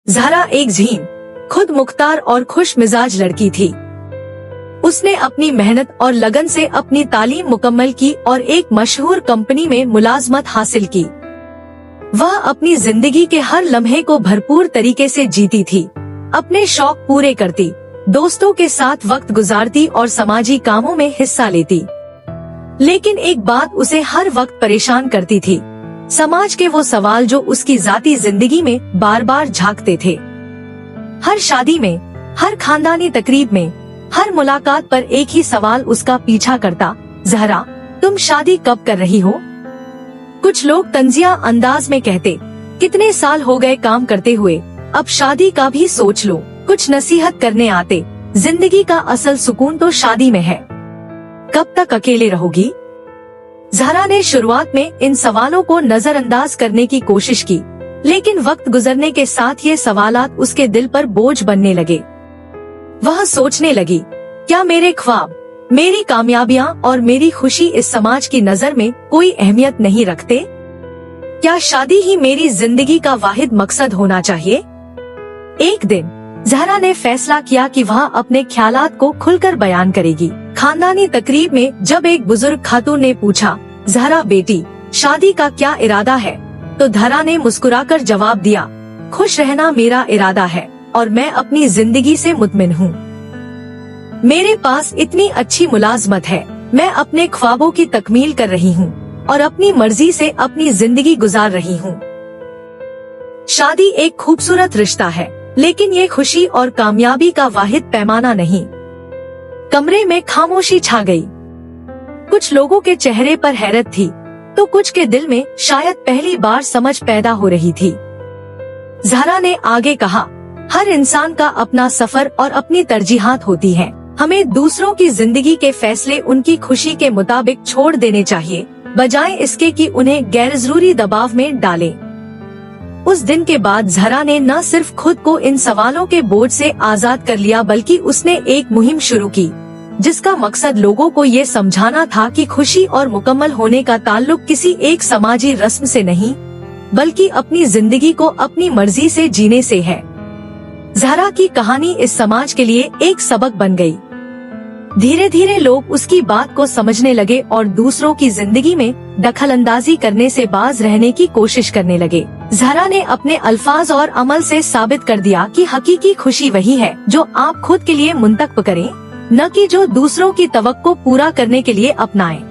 ज़हरा एक झीन, खुद मुख्तार और खुश मिजाज लड़की थी। उसने अपनी मेहनत और लगन से अपनी तालीम मुकम्मल की और एक मशहूर कंपनी में मुलाजमत हासिल की। वह अपनी जिंदगी के हर लम्हे को भरपूर तरीके से जीती थी, अपने शौक पूरे करती, दोस्तों के साथ वक्त गुजारती और समाजी कामों में हिस्सा लेती। लेकिन एक बात उसे हर वक्त परेशान करती थी, समाज के वो सवाल जो उसकी जाती जिंदगी में बार बार झांकते थे। हर शादी में, हर खानदानी तकरीब में, हर मुलाकात पर एक ही सवाल उसका पीछा करता, ज़हरा तुम शादी कब कर रही हो? कुछ लोग तंजिया अंदाज में कहते, कितने साल हो गए काम करते हुए, अब शादी का भी सोच लो। कुछ नसीहत करने आते, जिंदगी का असल सुकून तो शादी में है, कब तक अकेले रहोगी? ज़हरा ने शुरुआत में इन सवालों को नजरअंदाज करने की कोशिश की, लेकिन वक्त गुजरने के साथ ये सवालात उसके दिल पर बोझ बनने लगे। वह सोचने लगी, क्या मेरे ख्वाब, मेरी कामयाबियां और मेरी खुशी इस समाज की नजर में कोई अहमियत नहीं रखते? क्या शादी ही मेरी जिंदगी का वाहिद मकसद होना चाहिए? एक दिन ज़हरा ने फैसला किया कि वह अपने ख्यालात को खुलकर बयान करेगी। खानदानी तकरीब में जब एक बुजुर्ग खातून ने पूछा, ज़हरा बेटी शादी का क्या इरादा है? तो ज़हरा ने मुस्कुराकर जवाब दिया, खुश रहना मेरा इरादा है और मैं अपनी जिंदगी से मुतमिन हूँ। मेरे पास इतनी अच्छी मुलाजमत है, मैं अपने ख्वाबों की तकमील कर रही हूँ और अपनी मर्जी से अपनी जिंदगी गुजार रही हूँ। शादी एक खूबसूरत रिश्ता है, लेकिन ये खुशी और कामयाबी का वाहिद पैमाना नहीं। कमरे में खामोशी छा गई। कुछ लोगों के चेहरे पर हैरत थी, तो कुछ के दिल में शायद पहली बार समझ पैदा हो रही थी। ज़हरा ने आगे कहा, हर इंसान का अपना सफर और अपनी तरजीहात होती है। हमें दूसरों की जिंदगी के फैसले उनकी खुशी के मुताबिक छोड़ देने चाहिए, बजाय इसके कि उन्हें गैर जरूरी दबाव में डालें। उस दिन के बाद ज़हरा ने न सिर्फ खुद को इन सवालों के बोझ से आजाद कर लिया, बल्कि उसने एक मुहिम शुरू की, जिसका मकसद लोगों को ये समझाना था कि खुशी और मुकम्मल होने का ताल्लुक किसी एक समाजी रस्म से नहीं, बल्कि अपनी जिंदगी को अपनी मर्जी से जीने से है। ज़हरा की कहानी इस समाज के लिए एक सबक बन गई। धीरे धीरे लोग उसकी बात को समझने लगे और दूसरों की जिंदगी में दखलंदाजी करने से बाज रहने की कोशिश करने लगे। ज़हरा ने अपने अल्फाज और अमल से साबित कर दिया कि हकीकी खुशी वही है जो आप खुद के लिए मुंतखब करें, न कि जो दूसरों की तवक्को पूरा करने के लिए अपनाएं।